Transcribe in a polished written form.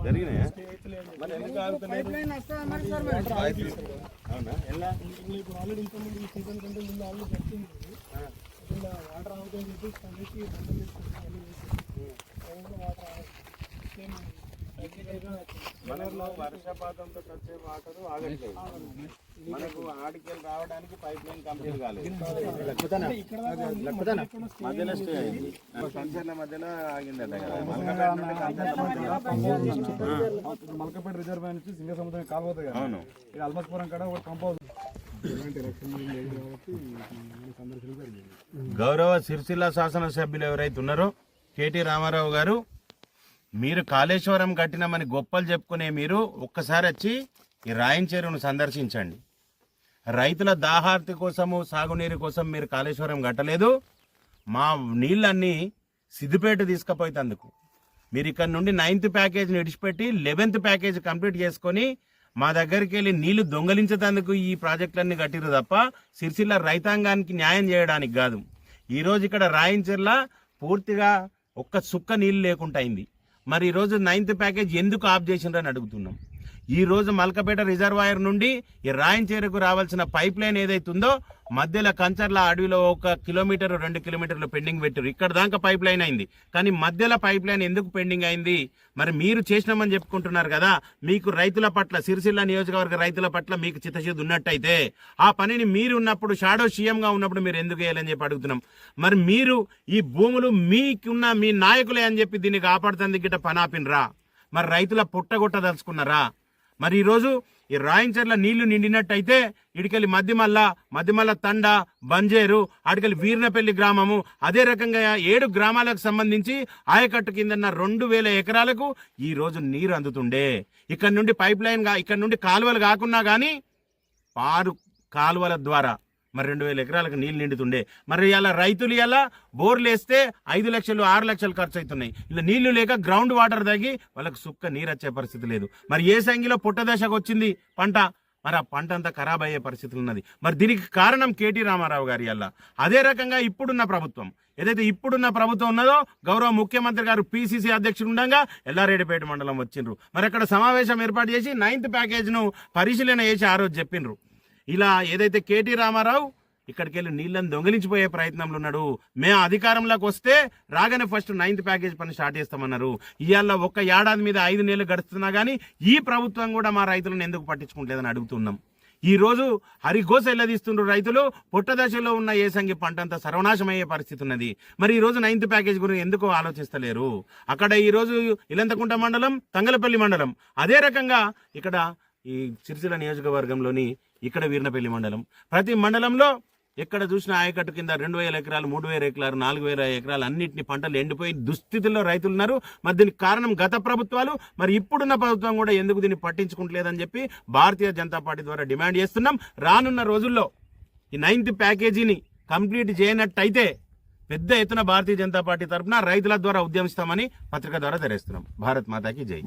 జరిగినాయా? మరి ఎందుకు ఆగుతున్నాయి? అవునా? ఎలా ఇప్పుడు ఆల్రెడీ ఇంతకుముందు ఈ సీజన్ కంటే ముందు ఆల్రెడీ చెప్తుంది ఇలా వాటర్ ఆగుతాయని చెప్పి స్పందించి బందం తీసుకుంటాం వాటర్ మనలో వర్షపాతంతో వచ్చే వాటర్ ఆగట్లేదు. మనకు ఆడికెళ్ళి రావడానికి పైప్ లైన్ కంప్లీట్ కాలేదు. మధ్యలో స్టే అయింది. కంచర్ల మధ్యలో ఆగిందట కదా. మల్కపేట రిజర్వాయర్ నుంచి సింగ సముద్రం కాలువతాయి కదా. అవును. ఇక అల్మస్పురం కాడ ఒక కంపౌండ్. గౌరవ సిరిసిల్ల శాసనసభ్యులు ఎవరైతే ఉన్నారో కేటీ రామారావు గారు, మీరు కాళేశ్వరం కట్టినామని గొప్పలు చెప్పుకునే మీరు ఒక్కసారి వచ్చి ఈ రాయన్ చెరువును సందర్శించండి. రైతుల దాహార్తి కోసము సాగునీరు కోసం మీరు కాళేశ్వరం కట్టలేదు. మా నీళ్ళన్నీ సిద్దిపేట తీసుకుపోయేందుకు మీరు ఇక్కడ నుండి 9th ప్యాకేజీని విడిచిపెట్టి 11th ప్యాకేజీ కంప్లీట్ చేసుకొని మా దగ్గరికి వెళ్ళి నీళ్లు దొంగలించేందుకు ఈ ప్రాజెక్టులన్నీ కట్టిరు తప్ప సిరిసిల్ల రైతాంగానికి న్యాయం చేయడానికి కాదు. ఈరోజు ఇక్కడ రాయన్ చెరువుల పూర్తిగా ఒక్క సుక్క నీళ్లు లేకుండా అయింది. మరి ఈరోజు 9th ప్యాకేజ్ ఎందుకు ఆఫ్ చేసిండ్రని అడుగుతున్నాం. ఈరోజు మల్కపేట రిజర్వాయర్ నుండి ఈ రాయన్ చెరువుకు రావాల్సిన పైప్ లైన్ ఏదైతుందో మధ్యలో కంచర్ల అడవిలో 1 కిలోమీటర్ 2 కిలోమీటర్లు పెండింగ్ పెట్టారు. ఇక్కడ దాకా పైప్ లైన్ అయింది, కానీ మధ్యలో పైప్ లైన్ ఎందుకు పెండింగ్ అయింది? మరి మీరు చేసినామని చెప్పుకుంటున్నారు కదా. మీకు రైతుల పట్ల, సిరిసిల్ల నియోజకవర్గ రైతుల పట్ల మీకు చిత్తశుద్ధి ఉన్నట్టయితే ఆ పనిని మీరు ఉన్నప్పుడు షాడో సీఎంగా ఉన్నప్పుడు మీరు ఎందుకు వేయాలని చెప్పి అడుగుతున్నాం. మరి మీరు ఈ భూములు మీకున్న మీ నాయకులే అని చెప్పి దీన్ని కాపాడుతుంది గిట్ట పనాపినరా? మరి రైతుల పుట్టగొట్టదలుచుకున్నారా? మరి ఈరోజు ఈ రాయన్ చెరువుల నీళ్లు నిండినట్టయితే ఇడికెళ్ళి మధ్యమల్ల తండ, బంజేరు, అడికెళ్ళి వీర్నపల్లి గ్రామము, అదే రకంగా 7 గ్రామాలకు సంబంధించి ఆయకట్టు కిందన్న 2000 ఎకరాలకు ఈ రోజు నీరు అందుతుండే. ఇక్కడ నుండి పైప్ లైన్ ఇక్కడ నుండి కాలువలు కాకున్నా కానీ పారు కాలువల ద్వారా మరి 2000 ఎకరాలకు నీళ్ళు నిండుతుండే. మరి ఇలా రైతులు ఇలా బోర్లు వేస్తే 5 లక్షలు 6 లక్షలు ఖర్చు అవుతున్నాయి. ఇలా నీళ్లు లేక గ్రౌండ్ వాటర్ తగ్గి వాళ్ళకి సుక్క నీరు వచ్చే పరిస్థితి లేదు. మరి ఏ సంఖ్యలో పుట్టదశకు వచ్చింది పంట, మరి ఆ పంట అంతా ఖరాబ్ అయ్యే పరిస్థితులు ఉన్నది. మరి దీనికి కారణం కేటీ రామారావు గారి వల్ల. అదే రకంగా ఇప్పుడున్న ప్రభుత్వం ఏదైతే ఇప్పుడున్న ప్రభుత్వం ఉన్నదో గౌరవ ముఖ్యమంత్రి గారు పిసిసి అధ్యక్షుడు ఉండగా ఎల్లారెడ్డిపేట మండలం వచ్చిండ్రు. మరి అక్కడ సమావేశం ఏర్పాటు చేసి 9th ప్యాకేజ్ను పరిశీలన చేసి ఆ రోజు చెప్పిండ్రు. ఇలా ఏదైతే కేటీ రామారావు ఇక్కడికి వెళ్ళి నీళ్ళని దొంగిలించిపోయే ప్రయత్నంలో ఉన్నాడు. మేము అధికారంలోకి వస్తే రాగానే ఫస్ట్ 9th ప్యాకేజ్ పని స్టార్ట్ చేస్తామన్నారు. ఇవాళ ఒక్క ఏడాది మీద 5 నెలలు గడుస్తున్నా కానీ ఈ ప్రభుత్వం కూడా మా రైతులను ఎందుకు పట్టించుకుంటలేదని అడుగుతున్నాం. ఈ రోజు హరిఘోష ఎల్లదీస్తుండ్రు రైతులు. పుట్టదశలో ఉన్న ఏసంగి పంట అంతా సర్వనాశం అయ్యే పరిస్థితి ఉన్నది. మరి ఈ రోజు 9th ప్యాకేజ్ గురించి ఎందుకు ఆలోచిస్తలేరు? అక్కడ ఈ రోజు ఇలంతకుంట మండలం, తంగలపల్లి మండలం, అదే రకంగా ఇక్కడ ఈ సిరిసిల్ల నియోజకవర్గంలోని ఇక్కడ వీర్నపల్లి మండలం, ప్రతి మండలంలో ఎక్కడ చూసినా ఆయకట్టు కింద 2000 ఎకరాలు 3000 ఎకరాలు 4000 ఎకరాలు అన్నింటినీ పంటలు ఎండిపోయి దుస్థితిలో రైతులు ఉన్నారు. మరి దీనికి కారణం గత ప్రభుత్వాలు. మరి ఇప్పుడున్న ప్రభుత్వం కూడా ఎందుకు దీన్ని పట్టించుకుంటలేదని చెప్పి భారతీయ జనతా పార్టీ ద్వారా డిమాండ్ చేస్తున్నాం. రానున్న రోజుల్లో ఈ 9th ప్యాకేజీని కంప్లీట్ చేయనట్టయితే పెద్ద ఎత్తున భారతీయ జనతా పార్టీ తరఫున రైతుల ద్వారా ఉద్యమిస్తామని పత్రిక ద్వారా తెలియజేస్తున్నాం. భారత్ మాతాకి జై.